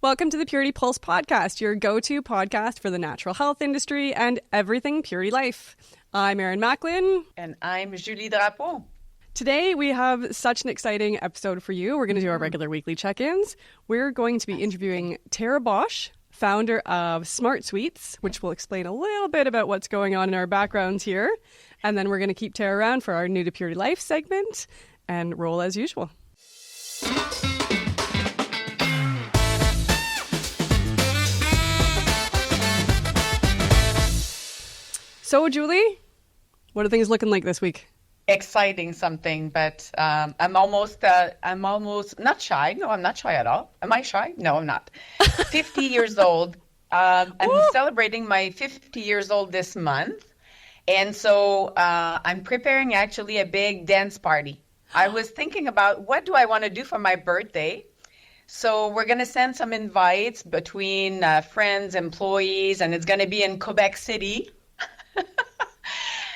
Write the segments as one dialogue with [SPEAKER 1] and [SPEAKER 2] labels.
[SPEAKER 1] Welcome to the Purity Pulse podcast, your go-to podcast for the natural health industry and everything Purity Life. I'm Erin Macklin.
[SPEAKER 2] And I'm Julie Drapeau.
[SPEAKER 1] Today we have such an exciting episode for you. We're going to do our regular weekly check-ins. We're going to be interviewing Tara Bosch, founder of Smart Sweets, which will explain a little bit about what's going on in our backgrounds here. And then we're going to keep Tara around for our New to Purity Life segment and roll as usual. So, Julie, what are things looking like this week?
[SPEAKER 2] Exciting something, but I'm almost not shy. No, I'm not shy at all. Am I shy? No, I'm not. 50 years old. I'm celebrating my 50 years old this month. And so I'm preparing actually a big dance party. I was thinking about what do I want to do for my birthday. So we're going to send some invites between friends, employees, and it's going to be in Quebec City.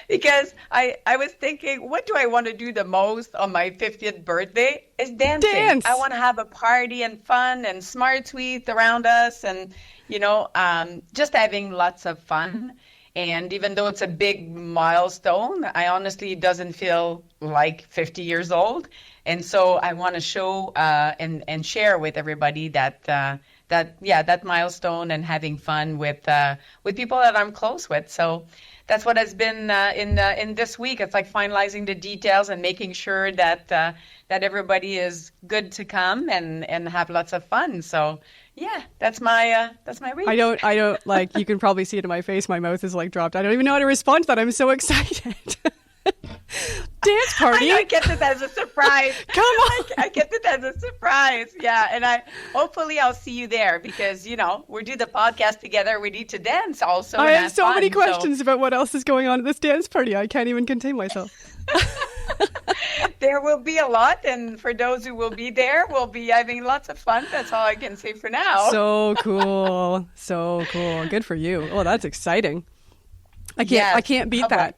[SPEAKER 2] Because I was thinking, what do I want to do the most on my 50th birthday? Is dancing.
[SPEAKER 1] Dance.
[SPEAKER 2] I want to have a party and fun and Smart Sweet around us and, just having lots of fun. And even though it's a big milestone, I honestly doesn't feel like 50 years old. And so I want to show and share with everybody that milestone and having fun with people that I'm close with. So that's what has been in this week. It's like finalizing the details and making sure that everybody is good to come and have lots of fun. So yeah, that's my week.
[SPEAKER 1] I don't like, you can probably see it in my face. My mouth is like dropped. I don't even know how to respond to that. I'm so excited. Dance party.
[SPEAKER 2] I get it as a surprise.
[SPEAKER 1] Come on.
[SPEAKER 2] I get it as a surprise. Yeah. And hopefully I'll see you there because, we do the podcast together. We need to dance also.
[SPEAKER 1] I have so many questions about what else is going on at this dance party. I can't even contain myself.
[SPEAKER 2] There will be a lot. And for those who will be there, we'll be having lots of fun. That's all I can say for now.
[SPEAKER 1] So cool. So cool. Good for you. Oh, that's exciting. I can't beat that.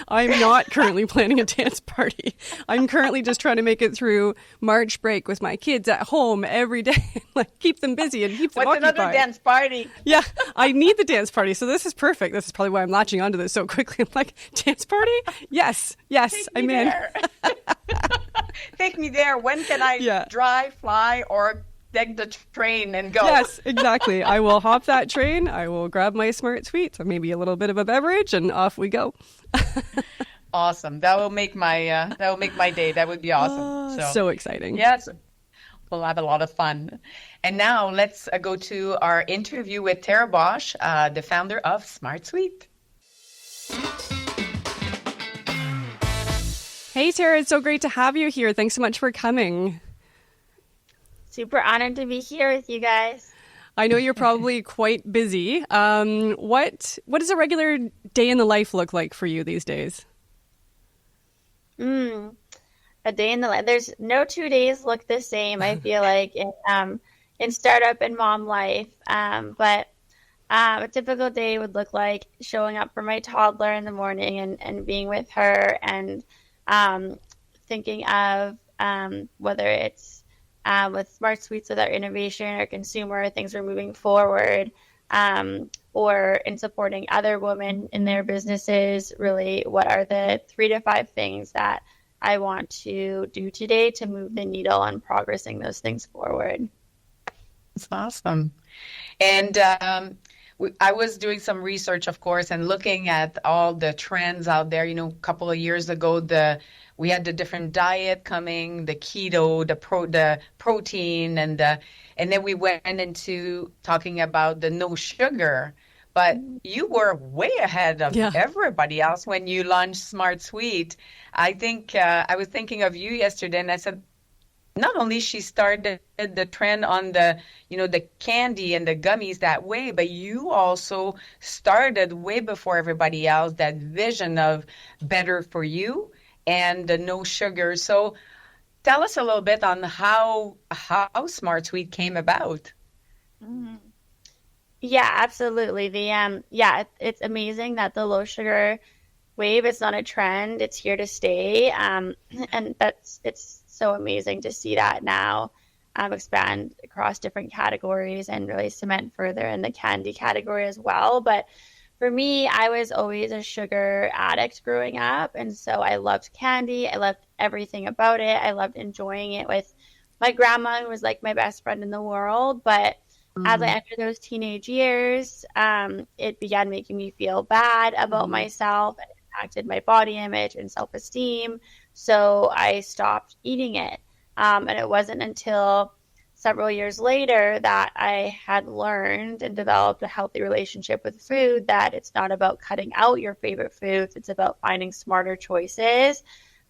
[SPEAKER 1] I'm not currently planning a dance party. I'm currently just trying to make it through March break with my kids at home every day, like keep them busy and keep them occupied.
[SPEAKER 2] What's another dance party?
[SPEAKER 1] Yeah, I need the dance party. So this is perfect. This is probably why I'm latching onto this so quickly. I'm like, dance party? Yes, I'm in.
[SPEAKER 2] Take me there. When can I drive, fly, or take the train and go?
[SPEAKER 1] Yes, exactly. I will hop that train. I will grab my Smart Sweets, maybe a little bit of a beverage, and off we go.
[SPEAKER 2] Awesome. That will make my day. That would be awesome.
[SPEAKER 1] So exciting.
[SPEAKER 2] Yes. We'll have a lot of fun. And now let's go to our interview with Tara Bosch, the founder of Smart Sweet.
[SPEAKER 1] Hey, Tara, it's so great to have you here. Thanks so much for coming.
[SPEAKER 3] Super honored to be here with you guys.
[SPEAKER 1] I know you're probably quite busy. What does a regular day in the life look like for you these days?
[SPEAKER 3] A day in the life. There's no 2 days look the same, I feel like, in startup and mom life. But a typical day would look like showing up for my toddler in the morning and being with her and thinking of whether it's with Smart Sweets with our innovation or consumer things we're moving forward, or in supporting other women in their businesses, really what are the 3 to 5 things that I want to do today to move the needle on progressing those things forward.
[SPEAKER 2] That's awesome. And I was doing some research, of course, and looking at all the trends out there. A couple of years ago, we had the different diet coming, the keto, the protein, and then we went into talking about the no sugar. But you were way ahead of everybody else when you launched Smart Sweet. I think I was thinking of you yesterday, and I said, not only she started the trend on the candy and the gummies that way, but you also started way before everybody else that vision of better for you and the no sugar. So tell us a little bit on how Smart Sweet came about.
[SPEAKER 3] Yeah, absolutely. It's amazing that the low sugar wave is not a trend; it's here to stay, and it's so amazing to see that now. expand across different categories and really cement further in the candy category as well. But for me, I was always a sugar addict growing up. And so I loved candy. I loved everything about it. I loved enjoying it with my grandma, who was like my best friend in the world. But as I entered those teenage years, it began making me feel bad about myself. It impacted my body image and self-esteem. So I stopped eating it. And it wasn't until several years later that I had learned and developed a healthy relationship with food, that it's not about cutting out your favorite foods. It's about finding smarter choices.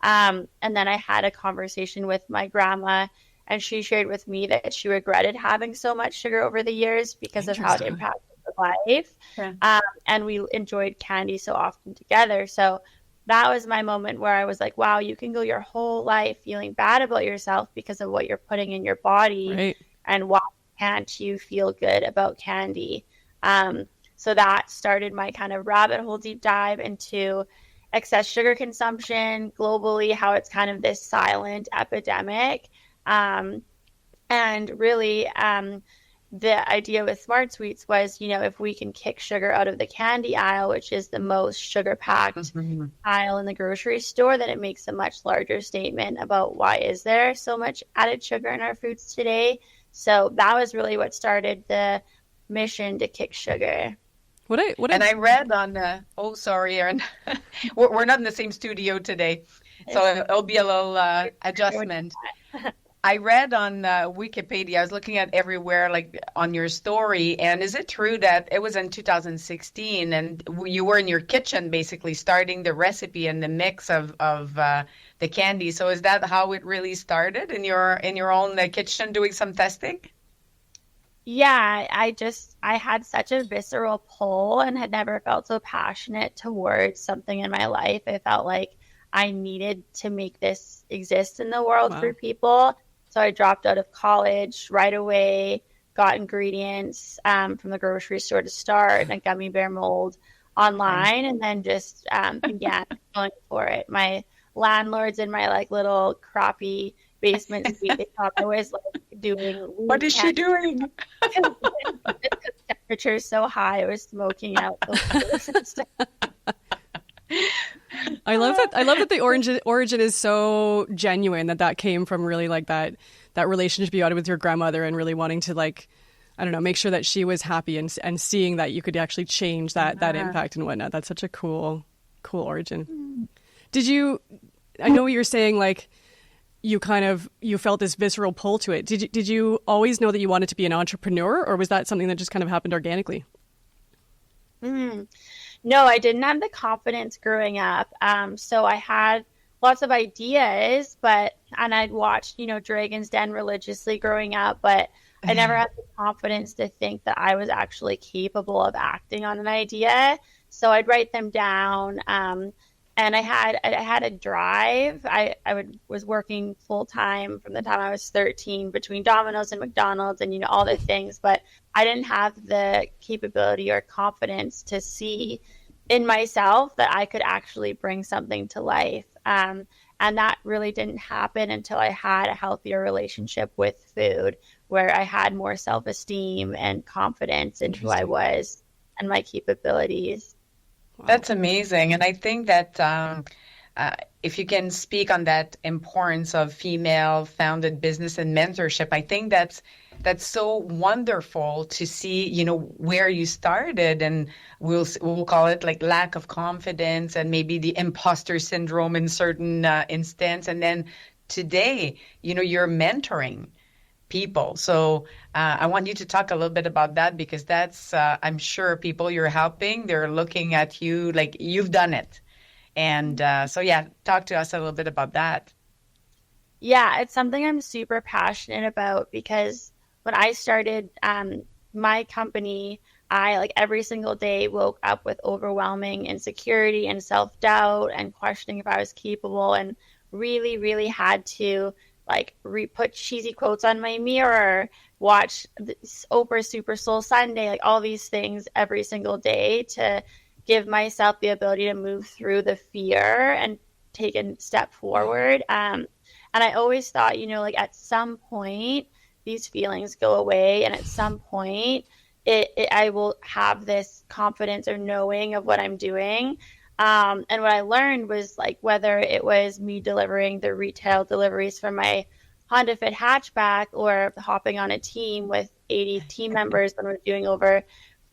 [SPEAKER 3] And then I had a conversation with my grandma, and she shared with me that she regretted having so much sugar over the years because of how it impacted her life. Yeah. And we enjoyed candy so often together. So that was my moment where I was like, wow, you can go your whole life feeling bad about yourself because of what you're putting in your body. Right. And why can't you feel good about candy? So that started my kind of rabbit hole deep dive into excess sugar consumption globally, how it's kind of this silent epidemic. And really, the idea with Smart Sweets was, if we can kick sugar out of the candy aisle, which is the most sugar-packed aisle in the grocery store, then it makes a much larger statement about why is there so much added sugar in our foods today. So that was really what started the mission to kick sugar.
[SPEAKER 2] I read on, sorry, Erin, we're not in the same studio today, so it'll be a little adjustment. I read on Wikipedia, I was looking at everywhere, like on your story, and is it true that it was in 2016 and you were in your kitchen basically starting the recipe and the mix of the candy? So is that how it really started, in your own kitchen doing some testing?
[SPEAKER 3] Yeah, I had such a visceral pull and had never felt so passionate towards something in my life. I felt like I needed to make this exist in the world for people. So I dropped out of college right away, got ingredients from the grocery store to start, and a gummy bear mold online, and then just began going for it. My landlords in my little crappy basement suite, they thought I was doing.
[SPEAKER 2] What is she doing?
[SPEAKER 3] The temperature is so high, I was smoking out those and stuff.
[SPEAKER 1] I love that the origin is so genuine, that came from really that relationship you had with your grandmother and really wanting to make sure that she was happy and seeing that you could actually change that impact and whatnot. That's such a cool origin. I know you're saying you felt this visceral pull to it. Did you always know that you wanted to be an entrepreneur, or was that something that just kind of happened organically?
[SPEAKER 3] No, I didn't have the confidence growing up. So I had lots of ideas, and I'd watched, Dragon's Den religiously growing up, but I never had the confidence to think that I was actually capable of acting on an idea. So I'd write them down. And I had a drive. I was working full time from the time I was 13 between Domino's and McDonald's and, all the things, but I didn't have the capability or confidence to see in myself that I could actually bring something to life. And that really didn't happen until I had a healthier relationship with food, where I had more self-esteem and confidence in who I was and my capabilities.
[SPEAKER 2] Wow. That's amazing. And I think that if you can speak on that importance of female-founded business and mentorship, I think that's so wonderful to see, where you started, and we'll call it lack of confidence and maybe the imposter syndrome in certain instance. And then today, you're mentoring people. So I want you to talk a little bit about that, because that's, I'm sure people you're helping, they're looking at you like you've done it. And talk to us a little bit about that.
[SPEAKER 3] Yeah, it's something I'm super passionate about, because when I started my company, I every single day woke up with overwhelming insecurity and self-doubt and questioning if I was capable, and really, really had to put cheesy quotes on my mirror, watch Oprah Super Soul Sunday, all these things every single day to give myself the ability to move through the fear and take a step forward. And I always thought, at some point these feelings go away, and at some point I will have this confidence or knowing of what I'm doing. And what I learned was, like, whether it was me delivering the retail deliveries from my Honda Fit hatchback or hopping on a team with 80 team members when we're doing over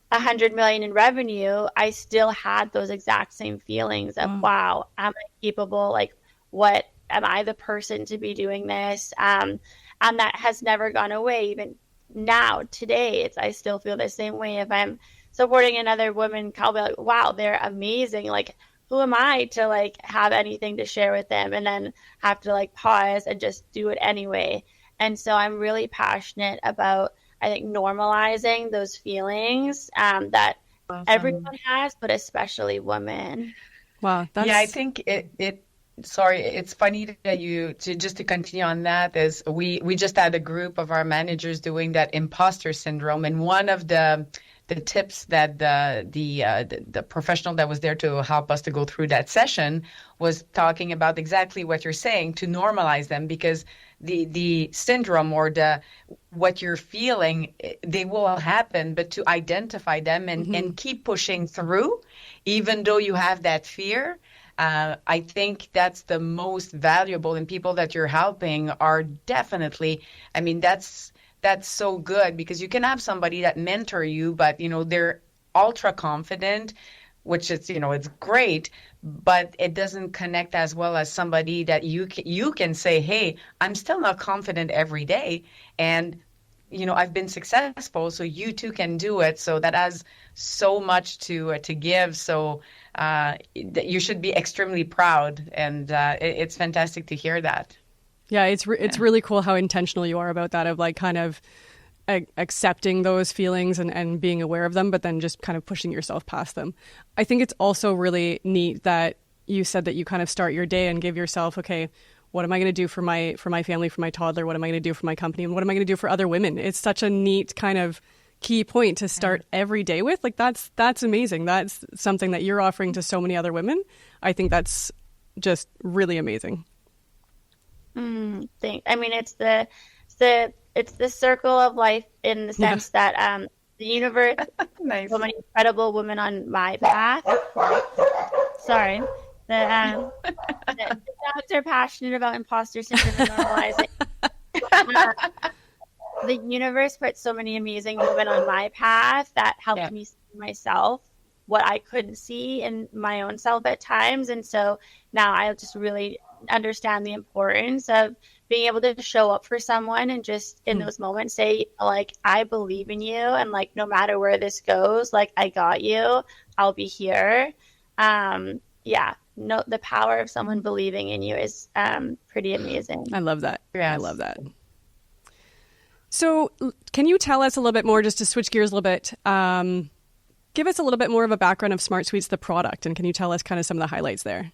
[SPEAKER 3] 100 million in revenue, I still had those exact same feelings of, wow, am I capable? Like, what am I the person to be doing this? And that has never gone away. Even now, today, I still feel the same way. If I'm supporting another woman, I'll be like, wow, they're amazing. Like, who am I to like have anything to share with them, and then have to like pause and just do it anyway? And so I'm really passionate about, I think, normalizing those feelings that everyone has, but especially women.
[SPEAKER 1] Wow.
[SPEAKER 2] Yeah, I think sorry, it's funny that just to continue on that, is we just had a group of our managers doing that imposter syndrome, and one of the tips that the professional that was there to help us to go through that session was talking about exactly what you're saying, to normalize them, because the syndrome or what you're feeling, they will happen, but to identify them and keep pushing through, even though you have that fear. I think that's the most valuable, and people that you're helping are definitely, I mean, that's so good, because you can have somebody that mentor you, but, they're ultra confident, which is, it's great, but it doesn't connect as well as somebody that you can say, hey, I'm still not confident every day, and, I've been successful, so you too can do it. So that has so much to give. So you should be extremely proud, and it's fantastic to hear that.
[SPEAKER 1] Yeah, it's really cool how intentional you are about that, of like kind of accepting those feelings and being aware of them, but then just kind of pushing yourself past them. I think it's also really neat that you said that you kind of start your day and give yourself, okay, what am I going to do for my family, for my toddler? What am I going to do for my company? And what am I going to do for other women? It's such a neat kind of key point to start every day with. Like, that's amazing. That's something that you're offering to so many other women. I think that's just really amazing.
[SPEAKER 3] I mean, it's the circle of life, in the sense that the universe,
[SPEAKER 2] nice.
[SPEAKER 3] So many incredible women on my path. Sorry. The dogs are passionate about imposter syndrome and normalizing. The universe put so many amazing women on my path that helped me see myself, what I couldn't see in my own self at times. And so now I just really understand the importance of being able to show up for someone and just in those moments say, like, I believe in you, and like, no matter where this goes, like, I got you, I'll be here. The power of someone believing in you is pretty amazing.
[SPEAKER 1] I love that.
[SPEAKER 2] Yes.
[SPEAKER 1] I love that. So can you tell us a little bit more, just to switch gears a little bit, give us a little bit more of a background of Smart Sweets, the product, and can you tell us kind of some of the highlights there?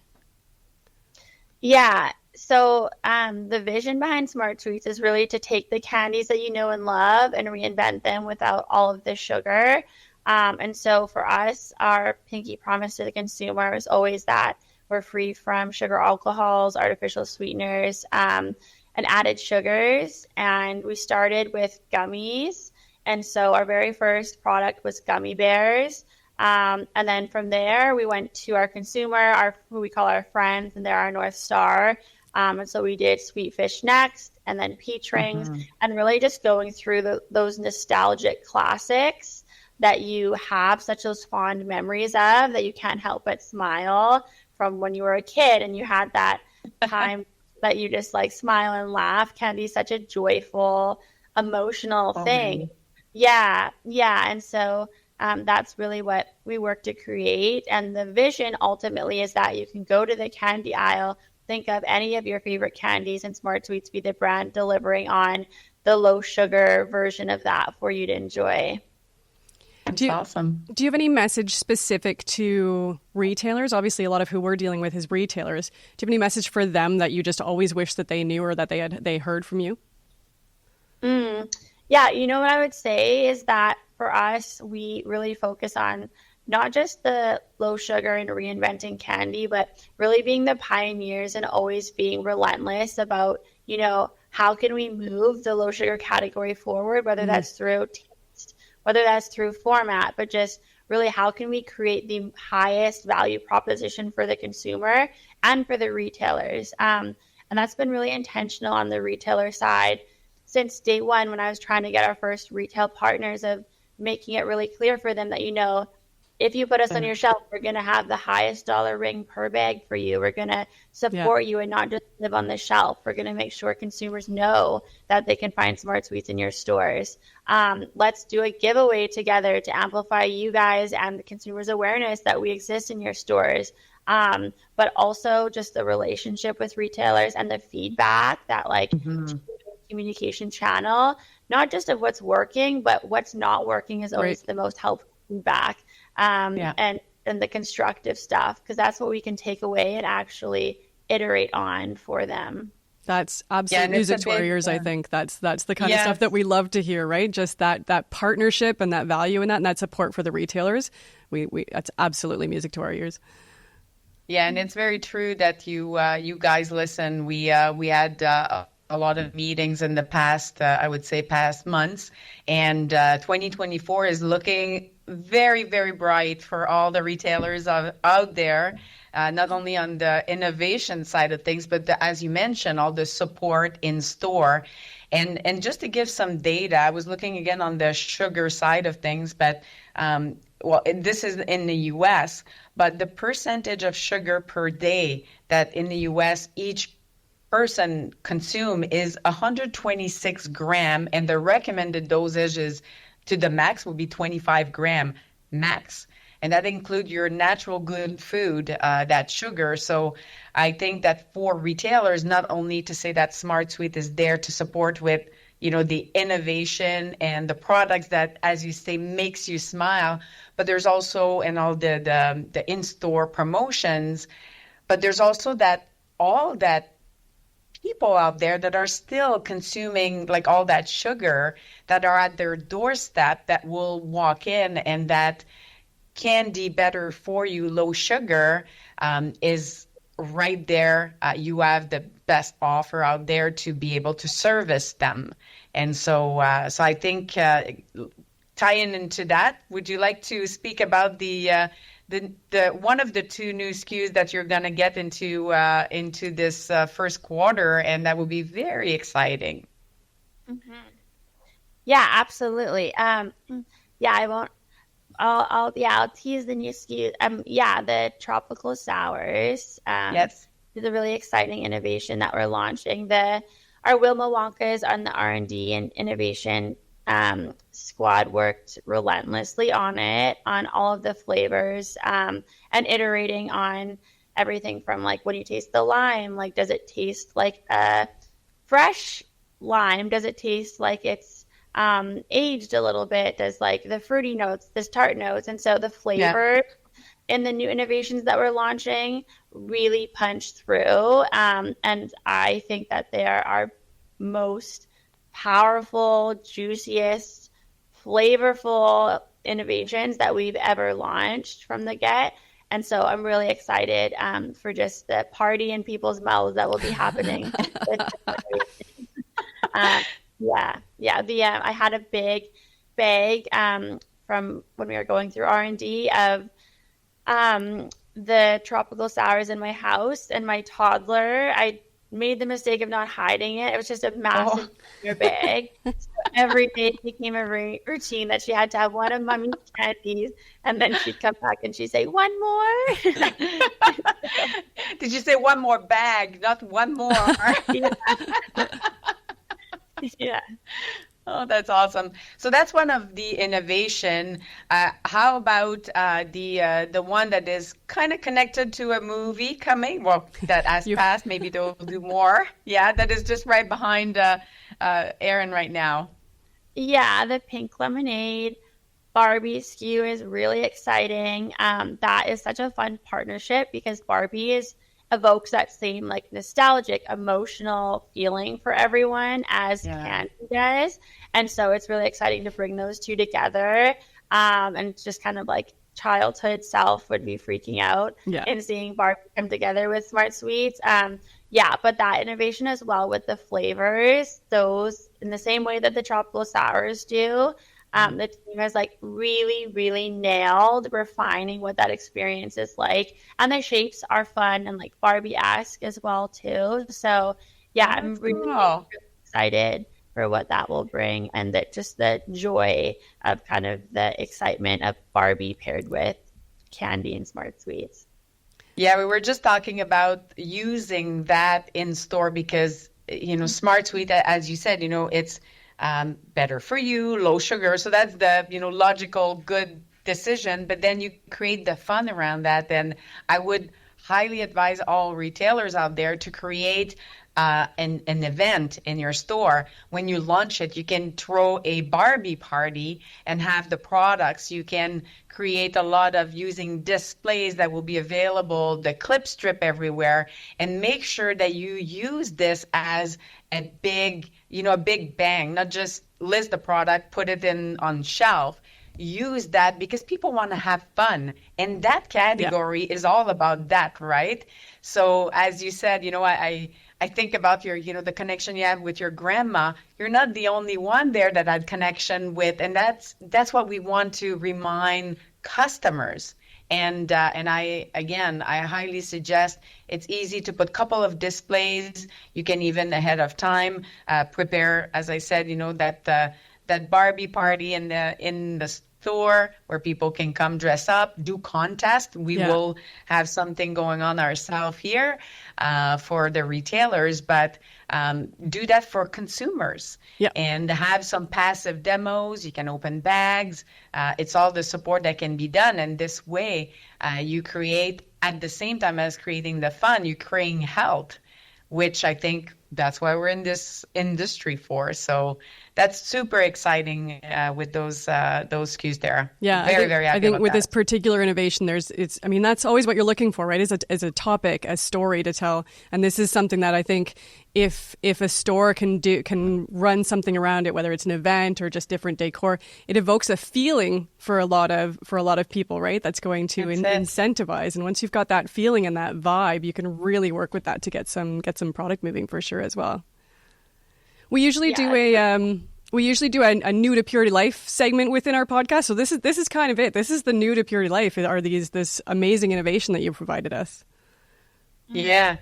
[SPEAKER 3] Yeah. So the vision behind Smart Sweets is really to take the candies that you know and love and reinvent them without all of the sugar. And so for us, our pinky promise to the consumer is always that we're free from sugar alcohols, artificial sweeteners, and added sugars. And we started with gummies. And so our very first product was gummy bears. And then from there, we went to our consumer, who we call our friends, and they're our North Star. And so we did sweet fish next, and then peach rings, and really just going through those nostalgic classics that you have such those fond memories of, that you can't help but smile from when you were a kid and you had that time that you just like smile and laugh. Candy's such a joyful, emotional thing. Yeah. And so that's really what we work to create. And the vision ultimately is that you can go to the candy aisle, think of any of your favorite candies, and Smart Sweets be the brand delivering on the low sugar version of that for you to enjoy.
[SPEAKER 2] That's awesome.
[SPEAKER 1] Do you have any message specific to retailers? Obviously, a lot of who we're dealing with is retailers. Do you have any message for them that you just always wish that they knew, or that they heard from you?
[SPEAKER 3] Yeah, what I would say is that for us, we really focus on not just the low sugar and reinventing candy, but really being the pioneers and always being relentless about, how can we move the low sugar category forward, whether that's through taste, whether that's through format, but just really how can we create the highest value proposition for the consumer and for the retailers. And that's been really intentional on the retailer side since day one when I was trying to get our first retail partners, of making it really clear for them that, if you put us on your shelf, we're going to have the highest dollar ring per bag for you. We're going to support you and not just live on the shelf. We're going to make sure consumers know that they can find Smart Sweets in your stores. Let's do a giveaway together to amplify you guys and the consumers' awareness that we exist in your stores. But also just the relationship with retailers and the feedback that communication channel, not just of what's working, but what's not working is always the most helpful feedback. And the constructive stuff, because that's what we can take away and actually iterate on for them.
[SPEAKER 1] That's absolute music to our ears. I think that's the kind of stuff that we love to hear, right? Just that partnership and that value in that, and that support for the retailers. We that's absolutely music to our ears.
[SPEAKER 2] Yeah, and it's very true that you guys listen. We had a lot of meetings in the past, I would say past months, and 2024 is looking very, very bright for all the retailers out there, not only on the innovation side of things, but as you mentioned, all the support in store. And just to give some data, I was looking again on the sugar side of things, but this is in the U.S., but the percentage of sugar per day that in the U.S. each person consume is 126 gram, and the recommended dosage is to the max will be 25 gram max. And that includes your natural good food, that sugar. So I think that for retailers, not only to say that Smart Sweet is there to support with, the innovation and the products that, as you say, makes you smile, but there's also, and all the in-store promotions, but there's also all that people out there that are still consuming like all that sugar, that are at their doorstep, that will walk in, and that candy better for you, low sugar, is right there. You have the best offer out there to be able to service them. And so I think tying into that, would you like to speak about the one of the two new SKUs that you're going to get into this first quarter, and that will be very exciting?
[SPEAKER 3] Mm-hmm. Yeah, absolutely. I won't. I'll tease the new SKU. The tropical sours.
[SPEAKER 2] Yes,
[SPEAKER 3] is a really exciting innovation that we're launching. Our Wilma Wonkas on the R&D and innovation squad worked relentlessly on all of the flavors, and iterating on everything from like, when you taste the lime, like, does it taste like a fresh lime? Does it taste like it's aged a little bit? Does like the fruity notes, the tart notes, and so the flavors in the new innovations that we're launching really punch through. And I think that they are our most powerful, juiciest, flavorful innovations that we've ever launched from the get. And so I'm really excited for just the party in people's mouths that will be happening. I had a big bag from when we were going through R&D of the tropical sours in my house, and my toddler, I made the mistake of not hiding it. It was just a massive bag. So every day it became a routine that she had to have one of Mommy's candies, and then she'd come back and she'd say, "One more."
[SPEAKER 2] Did you say one more bag, not one more?
[SPEAKER 3] Yeah.
[SPEAKER 2] Oh, that's awesome. So that's one of the innovation. How about the one that is kind of connected to a movie coming? Well, that has passed. Maybe they'll do more. Yeah, that is just right behind Erin right now.
[SPEAKER 3] Yeah, the pink lemonade Barbie SKU is really exciting. That is such a fun partnership because Barbie evokes that same like nostalgic, emotional feeling for everyone as candy does. And so it's really exciting to bring those two together. And just kind of like childhood self would be freaking out in seeing Barbie come together with Smart Sweets. Yeah, but that innovation as well with the flavors, those in the same way that the tropical sours do, the team has like really, really nailed refining what that experience is like. And the shapes are fun and like Barbie-esque as well too. So yeah,
[SPEAKER 2] Oh,
[SPEAKER 3] I'm
[SPEAKER 2] that's
[SPEAKER 3] really,
[SPEAKER 2] cool.
[SPEAKER 3] really excited for what that will bring and that just the joy of kind of the excitement of Barbie paired with candy and smart sweets.
[SPEAKER 2] Yeah, we were just talking about using that in store because, Smart Sweet, as you said, it's better for you, low sugar. So that's the, logical, good decision. But then you create the fun around that. And I would highly advise all retailers out there to create an event in your store. When you launch it, you can throw a Barbie party and have the products. You can create a lot of using displays that will be available, the clip strip everywhere, and make sure that you use this as a big, a big bang, not just list the product, put it in on shelf. Use that because people want to have fun. And that
[SPEAKER 1] Yeah.
[SPEAKER 2] category is all about that, right? So as you said, I think about your, the connection you have with your grandma. You're not the only one there that had connection with, and that's what we want to remind customers. And I highly suggest it's easy to put a couple of displays. You can even ahead of time prepare, as I said, that Barbie party in the store where people can come dress up, do contest. We
[SPEAKER 1] Yeah.
[SPEAKER 2] will have something going on ourselves here for the retailers, but do that for consumers
[SPEAKER 1] Yeah.
[SPEAKER 2] and have some passive demos. You can open bags. It's all the support that can be done. And this way, you create, at the same time as creating the fun, you're creating health, which I think that's why we're in this industry for. So that's super exciting with those SKUs there.
[SPEAKER 1] Yeah,
[SPEAKER 2] Very
[SPEAKER 1] I
[SPEAKER 2] happy
[SPEAKER 1] think
[SPEAKER 2] about
[SPEAKER 1] with
[SPEAKER 2] that.
[SPEAKER 1] this particular innovation, that's always what you're looking for, right? Is a topic, a story to tell, and this is something that I think if a store can run something around it, whether it's an event or just different decor, it evokes a feeling for a lot of people, right? That's going to incentivize, and once you've got that feeling and that vibe, you can really work with that to get some product moving for sure as well. We usually do a new to purity life segment within our podcast. So this is kind of it. This is the new to purity life. Are this amazing innovation that you provided us?
[SPEAKER 2] Yeah.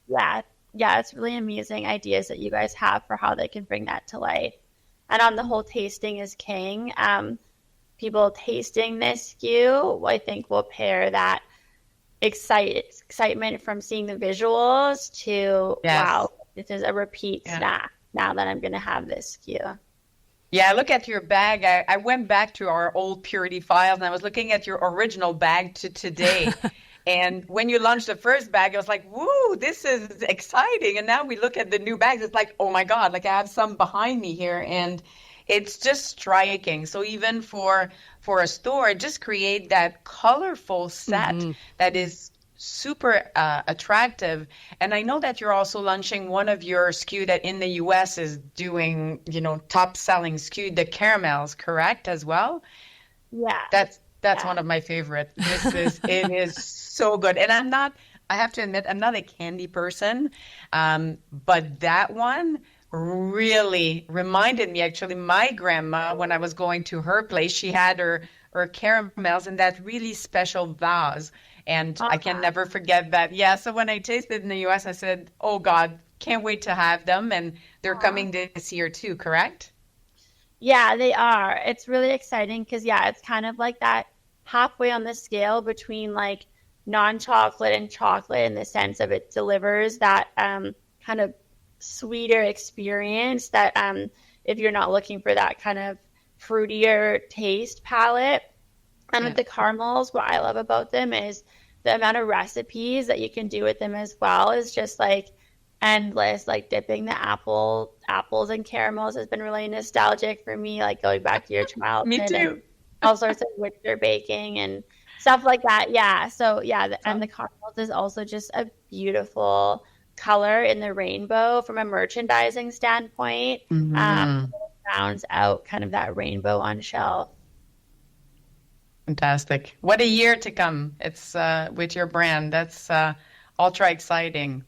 [SPEAKER 3] Yeah, it's really amazing ideas that you guys have for how they can bring that to life. And on the whole tasting is king. People tasting this SKU, I think will pair that excitement from seeing the visuals to,
[SPEAKER 2] Yes.
[SPEAKER 3] wow, this is a repeat snack now that I'm going to have this SKU.
[SPEAKER 2] Yeah, look at your bag. I went back to our old purity files and I was looking at your original bag to today. And when you launched the first bag, I was like, woo, this is exciting. And now we look at the new bags. It's like, oh my God, like I have some behind me here. And it's just striking. So even for a store, just create that colorful set that is super attractive. And I know that you're also launching one of your SKU that in the US is doing, top selling SKU, the caramels, correct, as well?
[SPEAKER 3] Yeah.
[SPEAKER 2] That's one of my favorite. It is so good. And I have to admit, I'm not a candy person, but that one really reminded me, actually, my grandma, when I was going to her place, she had her caramels in that really special vase. And I can never forget that. Yeah, so when I tasted in the US, I said, oh God, can't wait to have them. And they're coming this year too, correct?
[SPEAKER 3] Yeah, they are. It's really exciting because, it's kind of like that halfway on the scale between like non-chocolate and chocolate in the sense of it delivers that kind of sweeter experience that if you're not looking for that kind of fruitier taste palette. And with the caramels, what I love about them is the amount of recipes that you can do with them as well is just like endless. Like dipping the apples and caramels has been really nostalgic for me, like going back to your childhood.
[SPEAKER 2] Me too.
[SPEAKER 3] And all sorts of winter baking and stuff like that. Yeah. So and the caramels is also just a beautiful color in the rainbow from a merchandising standpoint. Rounds out kind of that rainbow on shelf.
[SPEAKER 2] Fantastic. What a year to come. It's with your brand. That's ultra exciting.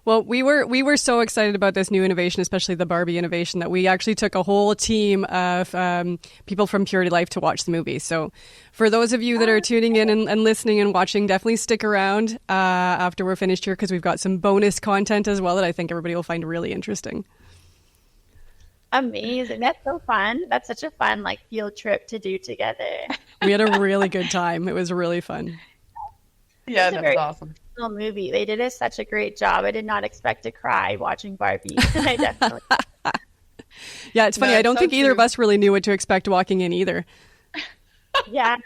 [SPEAKER 1] Well, we were so excited about this new innovation, especially the Barbie innovation, that we actually took a whole team of people from Purity Life to watch the movie. So for those of you that are tuning in and listening and watching, definitely stick around after we're finished here, because we've got some bonus content as well that I think everybody will find really interesting.
[SPEAKER 3] Amazing. That's so fun. That's such a fun field trip to do together.
[SPEAKER 1] We had a really good time. It was really fun.
[SPEAKER 2] Yeah,
[SPEAKER 3] It's a
[SPEAKER 2] that's
[SPEAKER 3] very
[SPEAKER 2] awesome.
[SPEAKER 3] movie. They did such a great job. I did not expect to cry watching Barbie. I definitely.
[SPEAKER 1] Yeah, it's funny.
[SPEAKER 2] No,
[SPEAKER 1] I don't
[SPEAKER 2] it's so
[SPEAKER 1] think either of
[SPEAKER 2] true.
[SPEAKER 1] us really knew what to expect walking in either.
[SPEAKER 3] Yeah.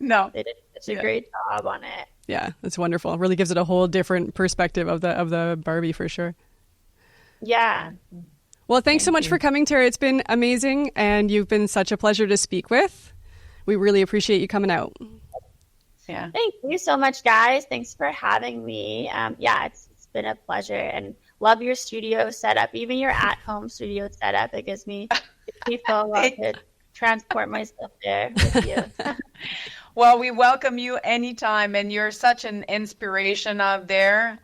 [SPEAKER 2] No.
[SPEAKER 3] They did such a great job on it.
[SPEAKER 1] Yeah, it's wonderful. It really gives it a whole different perspective of the Barbie for sure.
[SPEAKER 3] Yeah.
[SPEAKER 1] Well, thanks so much for coming, Tara. It's been amazing, and you've been such a pleasure to speak with. We really appreciate you coming out.
[SPEAKER 2] Yeah.
[SPEAKER 3] Thank you so much, guys. Thanks for having me. It's been a pleasure, and love your studio setup, even your at-home studio setup. It gives me full love to transport myself there with you.
[SPEAKER 2] Well, we welcome you anytime, and you're such an inspiration out there.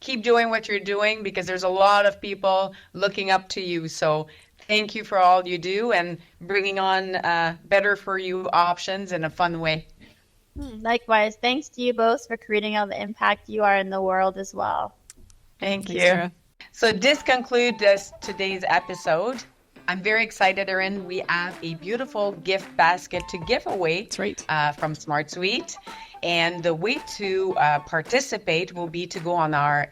[SPEAKER 2] Keep doing what you're doing, because there's a lot of people looking up to you. So thank you for all you do and bringing on better for you options in a fun way.
[SPEAKER 3] Likewise, thanks to you both for creating all the impact you are in the world as well.
[SPEAKER 2] Thank
[SPEAKER 1] Thanks,
[SPEAKER 2] you.
[SPEAKER 1] Tara.
[SPEAKER 2] So this concludes today's episode. I'm very excited, Erin. We have a beautiful gift basket to give away.
[SPEAKER 1] That's right.
[SPEAKER 2] From Smart Suite. And the way to participate will be to go on our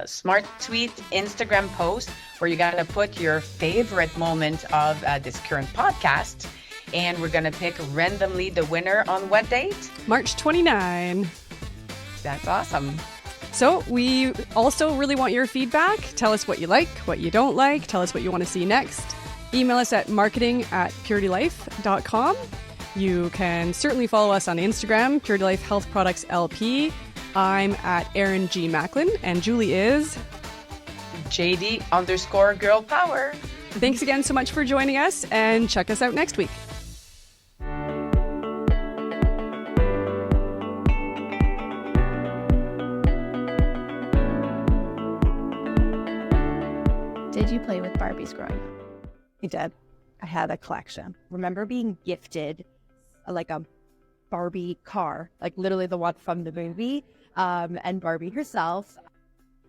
[SPEAKER 2] Smart Suite Instagram post, where you're going to put your favorite moment of this current podcast. And we're going to pick randomly the winner on what date?
[SPEAKER 1] March 29.
[SPEAKER 2] That's awesome.
[SPEAKER 1] So we also really want your feedback. Tell us what you like, what you don't like. Tell us what you want to see next. Email us at marketing@puritylife.com. You can certainly follow us on Instagram, Purity Life Health Products LP. I'm at Erin G. Macklin, and Julie is
[SPEAKER 2] JD_Girl Power.
[SPEAKER 1] Thanks again so much for joining us, and check us out next week.
[SPEAKER 4] Did you play with Barbies growing up?
[SPEAKER 5] I did. I had a collection. Remember being gifted a Barbie car, literally the one from the movie, and Barbie herself.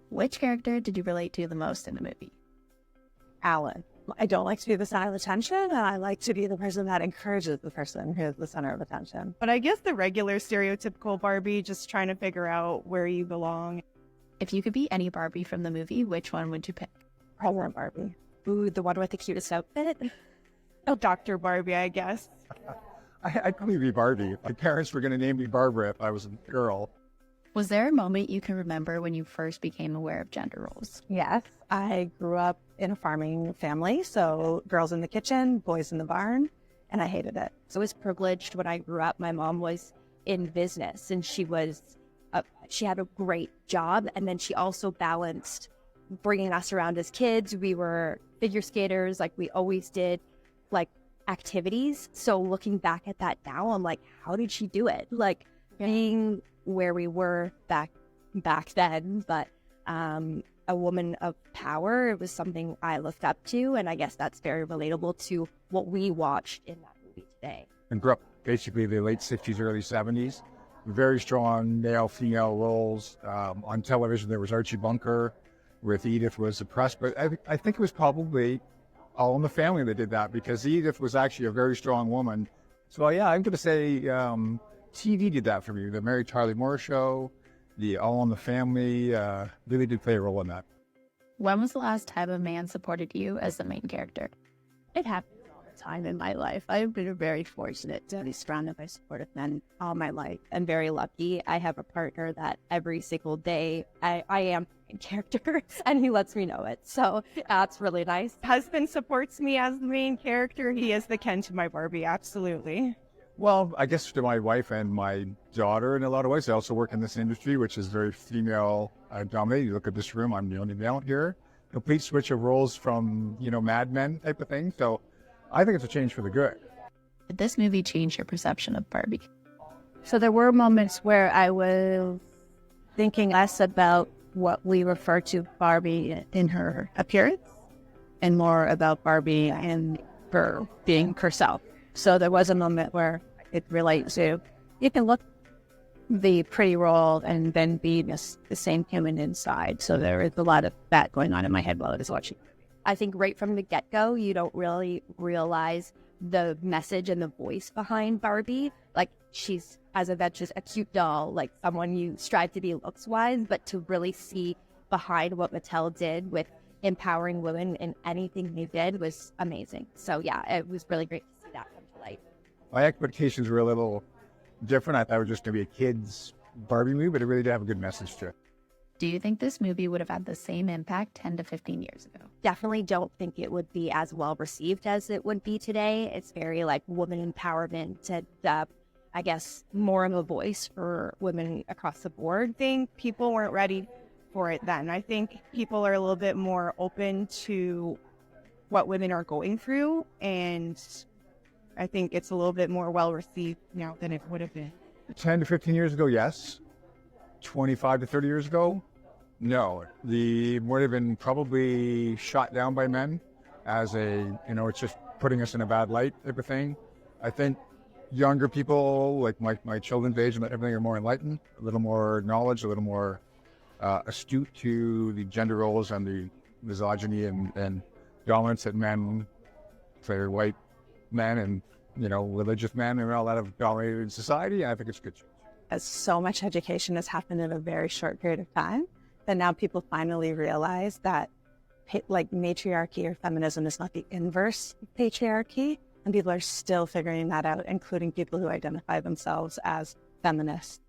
[SPEAKER 4] Which character did you relate to the most in the movie?
[SPEAKER 5] Alan. I don't like to be the center of attention, and I like to be the person that encourages the person who's the center of attention.
[SPEAKER 6] But I guess the regular stereotypical Barbie, just trying to figure out where you belong.
[SPEAKER 4] If you could be any Barbie from the movie, which one would you pick?
[SPEAKER 5] President Barbie. Ooh, the one with the cutest outfit.
[SPEAKER 6] Oh, Dr. Barbie, I guess.
[SPEAKER 7] I'd probably be Barbie. My parents were going to name me Barbara if I was a girl.
[SPEAKER 4] Was there a moment you can remember when you first became aware of gender roles?
[SPEAKER 5] Yes, I grew up in a farming family, so girls in the kitchen, boys in the barn, and I hated it. So I was privileged when I grew up. My mom was in business, and she had a great job, and then she also balanced bringing us around as kids. We were figure skaters, we always did activities. So looking back at that now, I'm like, how did she do it? Being where we were back then, but a woman of power, it was something I looked up to, and I guess that's very relatable to what we watched in that movie today.
[SPEAKER 7] And grew up basically the late 60s, early 70s. Very strong male-female roles. On television, there was Archie Bunker with Edith was suppressed, but I think it was probably All in the Family that did that, because Edith was actually a very strong woman. So yeah, I'm going to say TV did that for me. The Mary Tyler Moore Show, the All in the Family, really did play a role in that.
[SPEAKER 4] When was the last time a man supported you as the main character?
[SPEAKER 5] It happens all the time in my life. I've been very fortunate to be surrounded by supportive men all my life. I'm very lucky. I have a partner that every single day I am in character, and he lets me know it. So that's really nice.
[SPEAKER 6] Husband supports me as the main character. He is the Ken to my Barbie, absolutely.
[SPEAKER 7] Well, I guess to my wife and my daughter in a lot of ways. I also work in this industry, which is very female dominated. You look at this room, I'm the only male here. Complete switch of roles from, Mad Men type of thing. So I think it's a change for the good.
[SPEAKER 4] Did this movie change your perception of Barbie?
[SPEAKER 5] So there were moments where I was thinking less about
[SPEAKER 4] what we refer to Barbie in her appearance and more about Barbie and her being herself. So there was a moment where it relates to, you can look the pretty role and then be the same human inside. So there is a lot of that going on in my head while I was watching. I think right from the get-go, you don't really realize the message and the voice behind Barbie. Like, she's, as a just a cute doll, like someone you strive to be looks-wise, but to really see behind what Mattel did with empowering women in anything they did was amazing. So yeah, it was really great to see that come to light.
[SPEAKER 7] My expectations were a little different. I thought it was just going to be a kid's Barbie movie, but it really did have a good message to it.
[SPEAKER 4] Do you think this movie would have had the same impact 10 to 15 years ago?
[SPEAKER 5] Definitely don't think it would be as well received as it would be today. It's very like woman empowerment and I guess more of a voice for women across the board.
[SPEAKER 6] I think people weren't ready for it then. I think people are a little bit more open to what women are going through, and I think it's a little bit more well received now than it would have been.
[SPEAKER 7] 10 to 15 years ago, yes. 25 to 30 years ago, no. The would have been probably shot down by men as it's just putting us in a bad light type of thing. I think younger people, like my children's age and everything, are more enlightened, a little more knowledge, a little more astute to the gender roles and the misogyny and dominance that men, say white men and, religious men and all that have dominated society. I think it's good.
[SPEAKER 5] As so much education has happened in a very short period of time, that now people finally realize that like matriarchy or feminism is not the inverse of patriarchy, and people are still figuring that out, including people who identify themselves as feminists.